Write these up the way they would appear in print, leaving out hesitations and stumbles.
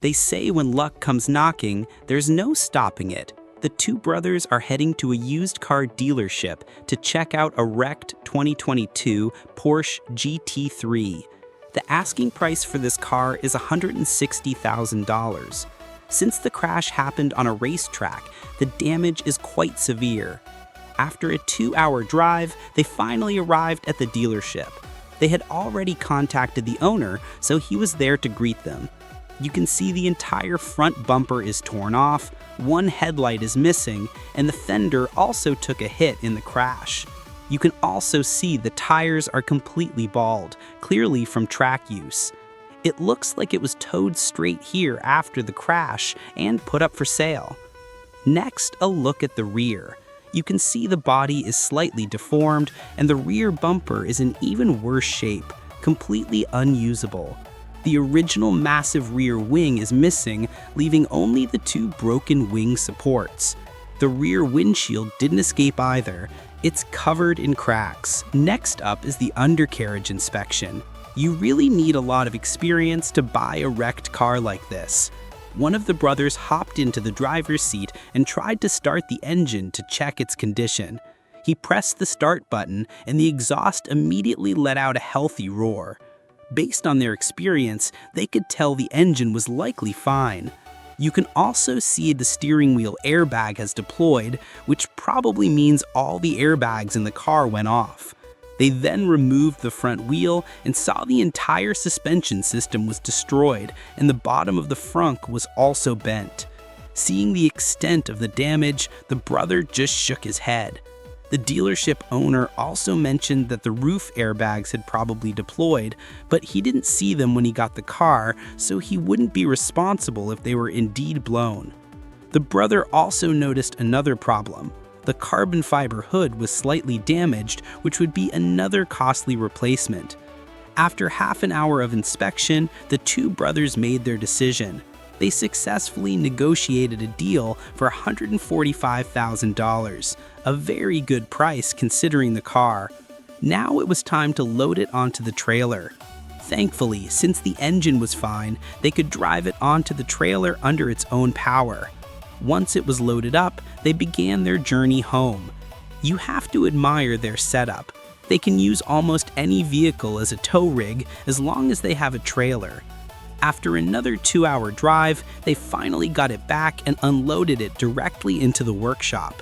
They say when luck comes knocking, there's no stopping it. The two brothers are heading to a used car dealership to check out a wrecked 2022 Porsche GT3. The asking price for this car is $160,000. Since the crash happened on a racetrack, the damage is quite severe. After a 2-hour drive, they finally arrived at the dealership. They had already contacted the owner, so he was there to greet them. You can see the entire front bumper is torn off, one headlight is missing, and the fender also took a hit in the crash. You can also see the tires are completely bald, clearly from track use. It looks like it was towed straight here after the crash and put up for sale. Next, a look at the rear. You can see the body is slightly deformed and the rear bumper is in even worse shape, completely unusable. The original massive rear wing is missing, leaving only the two broken wing supports. The rear windshield didn't escape either. It's covered in cracks. Next up is the undercarriage inspection. You really need a lot of experience to buy a wrecked car like this. One of the brothers hopped into the driver's seat and tried to start the engine to check its condition. He pressed the start button and the exhaust immediately let out a healthy roar. Based on their experience, they could tell the engine was likely fine. You can also see the steering wheel airbag has deployed, which probably means all the airbags in the car went off. They then removed the front wheel and saw the entire suspension system was destroyed and the bottom of the frunk was also bent. Seeing the extent of the damage, the brother just shook his head. The dealership owner also mentioned that the roof airbags had probably deployed, but he didn't see them when he got the car, so he wouldn't be responsible if they were indeed blown. The brother also noticed another problem. The carbon fiber hood was slightly damaged, which would be another costly replacement. After half an hour of inspection, the two brothers made their decision. They successfully negotiated a deal for $145,000, a very good price considering the car. Now it was time to load it onto the trailer. Thankfully, since the engine was fine, they could drive it onto the trailer under its own power. Once it was loaded up, they began their journey home. You have to admire their setup. They can use almost any vehicle as a tow rig as long as they have a trailer. After another 2-hour drive, they finally got it back and unloaded it directly into the workshop.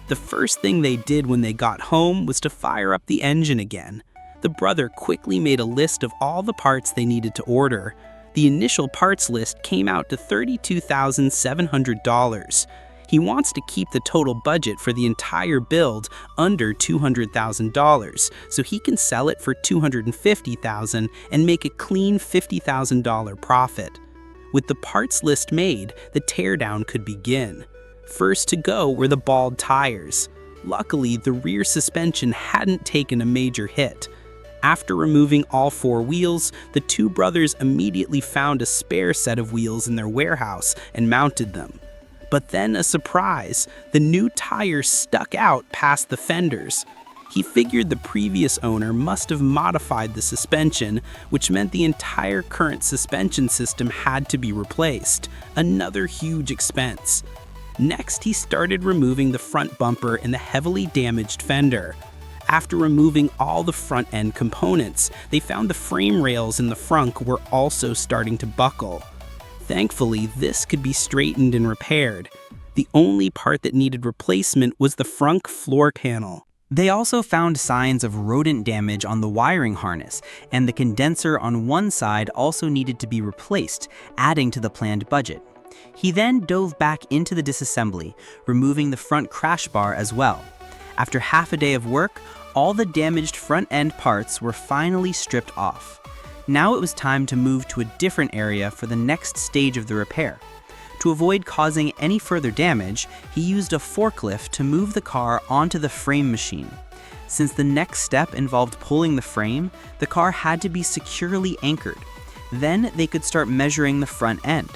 The first thing they did when they got home was to fire up the engine again. The brother quickly made a list of all the parts they needed to order. The initial parts list came out to $32,700. He wants to keep the total budget for the entire build under $200,000, so he can sell it for $250,000 and make a clean $50,000 profit. With the parts list made, the teardown could begin. First to go were the bald tires. Luckily, the rear suspension hadn't taken a major hit. After removing all 4 wheels, the two brothers immediately found a spare set of wheels in their warehouse and mounted them. But then a surprise, the new tires stuck out past the fenders. He figured the previous owner must have modified the suspension, which meant the entire current suspension system had to be replaced, another huge expense. Next, he started removing the front bumper and the heavily damaged fender. After removing all the front end components, they found the frame rails in the frunk were also starting to buckle. Thankfully, this could be straightened and repaired. The only part that needed replacement was the frunk floor panel. They also found signs of rodent damage on the wiring harness, and the condenser on one side also needed to be replaced, adding to the planned budget. He then dove back into the disassembly, removing the front crash bar as well. After half a day of work, all the damaged front end parts were finally stripped off. Now it was time to move to a different area for the next stage of the repair. To avoid causing any further damage, he used a forklift to move the car onto the frame machine. Since the next step involved pulling the frame, the car had to be securely anchored. Then they could start measuring the front end.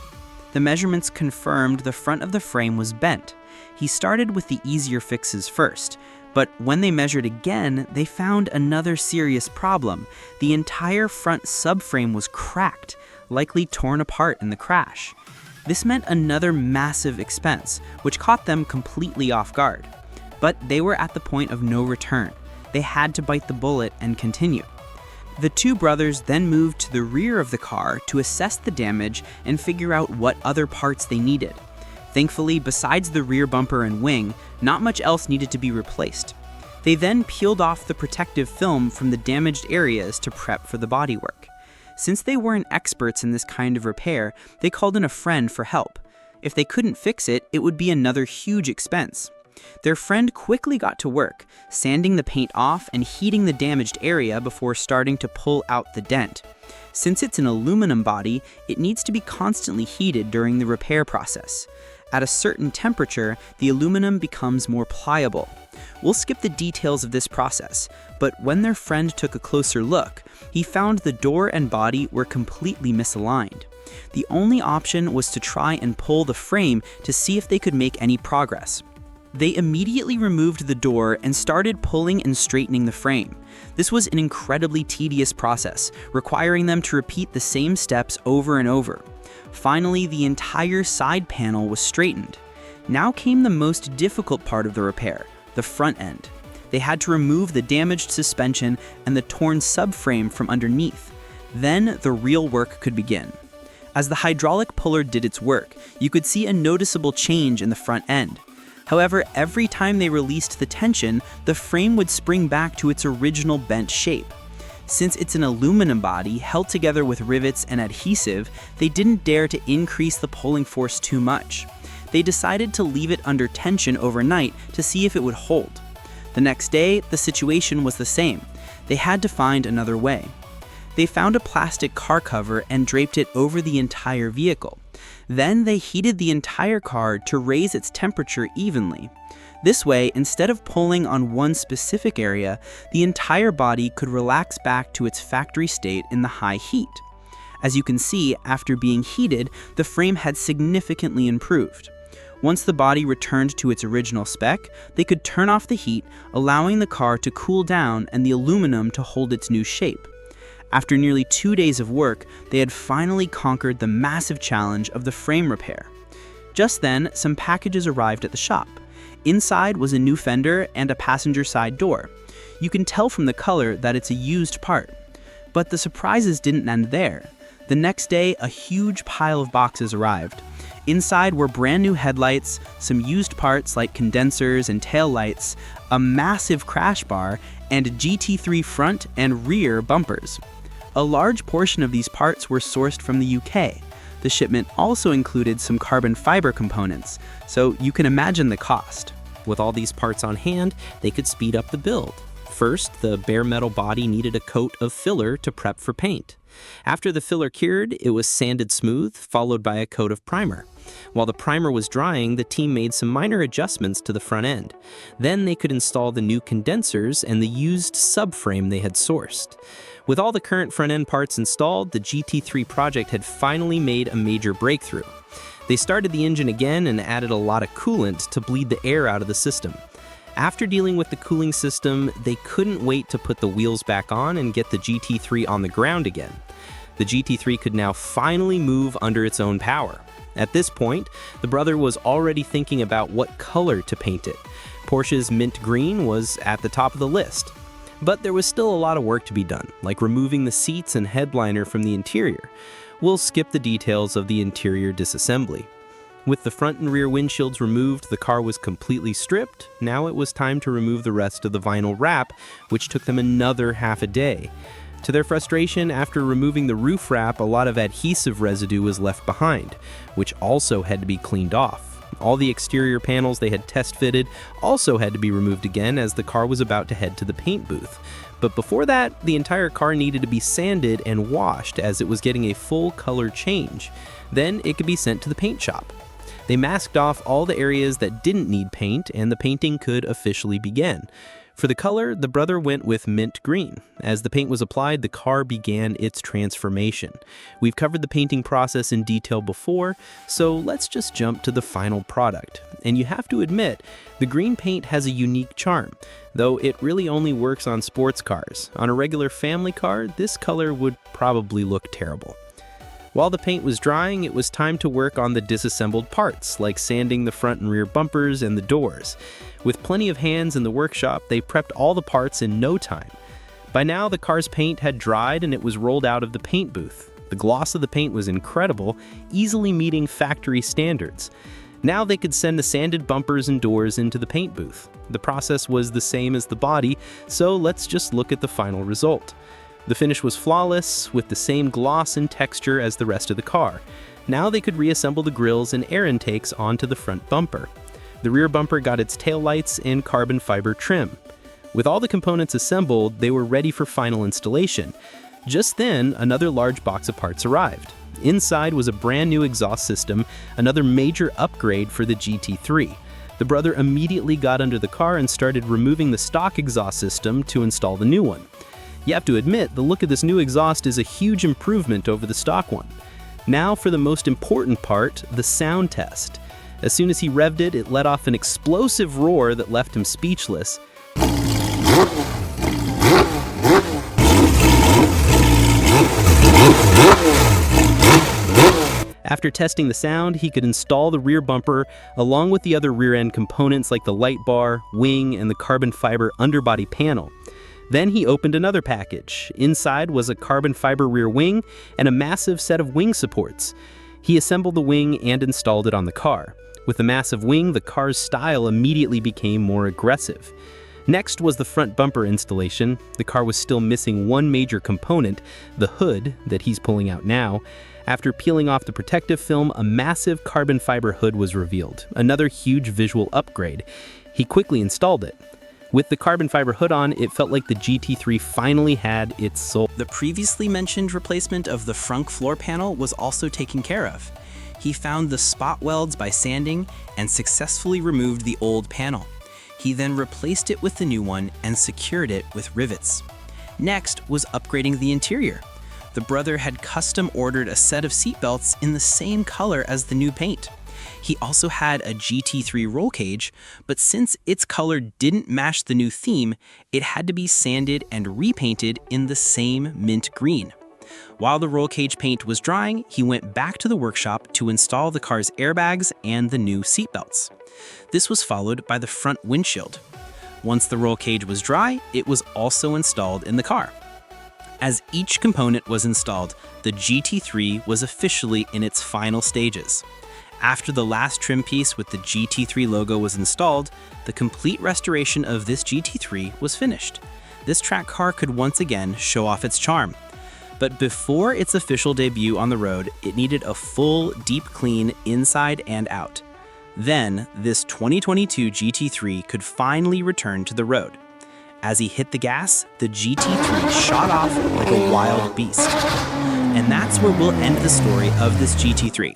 The measurements confirmed the front of the frame was bent. He started with the easier fixes first, but when they measured again, they found another serious problem. The entire front subframe was cracked, likely torn apart in the crash. This meant another massive expense, which caught them completely off guard. But they were at the point of no return. They had to bite the bullet and continue. The two brothers then moved to the rear of the car to assess the damage and figure out what other parts they needed. Thankfully, besides the rear bumper and wing, not much else needed to be replaced. They then peeled off the protective film from the damaged areas to prep for the bodywork. Since they weren't experts in this kind of repair, they called in a friend for help. If they couldn't fix it, it would be another huge expense. Their friend quickly got to work, sanding the paint off and heating the damaged area before starting to pull out the dent. Since it's an aluminum body, it needs to be constantly heated during the repair process. At a certain temperature, the aluminum becomes more pliable. We'll skip the details of this process, but when their friend took a closer look, he found the door and body were completely misaligned. The only option was to try and pull the frame to see if they could make any progress. They immediately removed the door and started pulling and straightening the frame. This was an incredibly tedious process, requiring them to repeat the same steps over and over. Finally, the entire side panel was straightened. Now came the most difficult part of the repair, the front end. They had to remove the damaged suspension and the torn subframe from underneath. Then the real work could begin. As the hydraulic puller did its work, you could see a noticeable change in the front end. However, every time they released the tension, the frame would spring back to its original bent shape. Since it's an aluminum body held together with rivets and adhesive, they didn't dare to increase the pulling force too much. They decided to leave it under tension overnight to see if it would hold. The next day, the situation was the same. They had to find another way. They found a plastic car cover and draped it over the entire vehicle. Then they heated the entire car to raise its temperature evenly. This way, instead of pulling on one specific area, the entire body could relax back to its factory state in the high heat. As you can see, after being heated, the frame had significantly improved. Once the body returned to its original spec, they could turn off the heat, allowing the car to cool down and the aluminum to hold its new shape. After nearly 2 days of work, they had finally conquered the massive challenge of the frame repair. Just then, some packages arrived at the shop. Inside was a new fender and a passenger side door. You can tell from the color that it's a used part. But the surprises didn't end there. The next day, a huge pile of boxes arrived. Inside were brand new headlights, some used parts like condensers and tail lights, a massive crash bar, and GT3 front and rear bumpers. A large portion of these parts were sourced from the UK. The shipment also included some carbon fiber components, so you can imagine the cost. With all these parts on hand, they could speed up the build. First, the bare metal body needed a coat of filler to prep for paint. After the filler cured, it was sanded smooth, followed by a coat of primer. While the primer was drying, the team made some minor adjustments to the front end. Then they could install the new condensers and the used subframe they had sourced. With all the current front-end parts installed, the GT3 project had finally made a major breakthrough. They started the engine again and added a lot of coolant to bleed the air out of the system. After dealing with the cooling system, they couldn't wait to put the wheels back on and get the GT3 on the ground again. The GT3 could now finally move under its own power. At this point, the brother was already thinking about what color to paint it. Porsche's mint green was at the top of the list. But there was still a lot of work to be done, like removing the seats and headliner from the interior. We'll skip the details of the interior disassembly. With the front and rear windshields removed, the car was completely stripped. Now it was time to remove the rest of the vinyl wrap, which took them another half a day. To their frustration, after removing the roof wrap, a lot of adhesive residue was left behind, which also had to be cleaned off. All the exterior panels they had test fitted also had to be removed again as the car was about to head to the paint booth. But before that, the entire car needed to be sanded and washed as it was getting a full color change. Then it could be sent to the paint shop. They masked off all the areas that didn't need paint and the painting could officially begin. For the color, the brother went with mint green. As the paint was applied, the car began its transformation. We've covered the painting process in detail before, so let's just jump to the final product. And you have to admit, the green paint has a unique charm, though it really only works on sports cars. On a regular family car, this color would probably look terrible. While the paint was drying, it was time to work on the disassembled parts, like sanding the front and rear bumpers and the doors. With plenty of hands in the workshop, they prepped all the parts in no time. By now, the car's paint had dried and it was rolled out of the paint booth. The gloss of the paint was incredible, easily meeting factory standards. Now they could send the sanded bumpers and doors into the paint booth. The process was the same as the body, so let's just look at the final result. The finish was flawless, with the same gloss and texture as the rest of the car. Now they could reassemble the grills and air intakes onto the front bumper. The rear bumper got its taillights and carbon fiber trim. With all the components assembled, they were ready for final installation. Just then, another large box of parts arrived. Inside was a brand new exhaust system, another major upgrade for the GT3. The brother immediately got under the car and started removing the stock exhaust system to install the new one. You have to admit, the look of this new exhaust is a huge improvement over the stock one. Now for the most important part, the sound test. As soon as he revved it, it let off an explosive roar that left him speechless. After testing the sound, he could install the rear bumper along with the other rear-end components like the light bar, wing, and the carbon fiber underbody panel. Then he opened another package. Inside was a carbon fiber rear wing and a massive set of wing supports. He assembled the wing and installed it on the car. With the massive wing, the car's style immediately became more aggressive. Next was the front bumper installation. The car was still missing one major component, the hood that he's pulling out now. After peeling off the protective film, a massive carbon fiber hood was revealed, another huge visual upgrade. He quickly installed it. With the carbon fiber hood on, it felt like the GT3 finally had its soul. The previously mentioned replacement of the front floor panel was also taken care of. He found the spot welds by sanding and successfully removed the old panel. He then replaced it with the new one and secured it with rivets. Next was upgrading the interior. The brother had custom ordered a set of seatbelts in the same color as the new paint. He also had a GT3 roll cage, but since its color didn't match the new theme, it had to be sanded and repainted in the same mint green. While the roll cage paint was drying, he went back to the workshop to install the car's airbags and the new seatbelts. This was followed by the front windshield. Once the roll cage was dry, it was also installed in the car. As each component was installed, the GT3 was officially in its final stages. After the last trim piece with the GT3 logo was installed, the complete restoration of this GT3 was finished. This track car could once again show off its charm. But before its official debut on the road, it needed a full, deep clean inside and out. Then, this 2022 GT3 could finally return to the road. As he hit the gas, the GT3 shot off like a wild beast. And that's where we'll end the story of this GT3.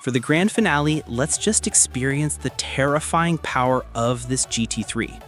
For the grand finale, let's just experience the terrifying power of this GT3.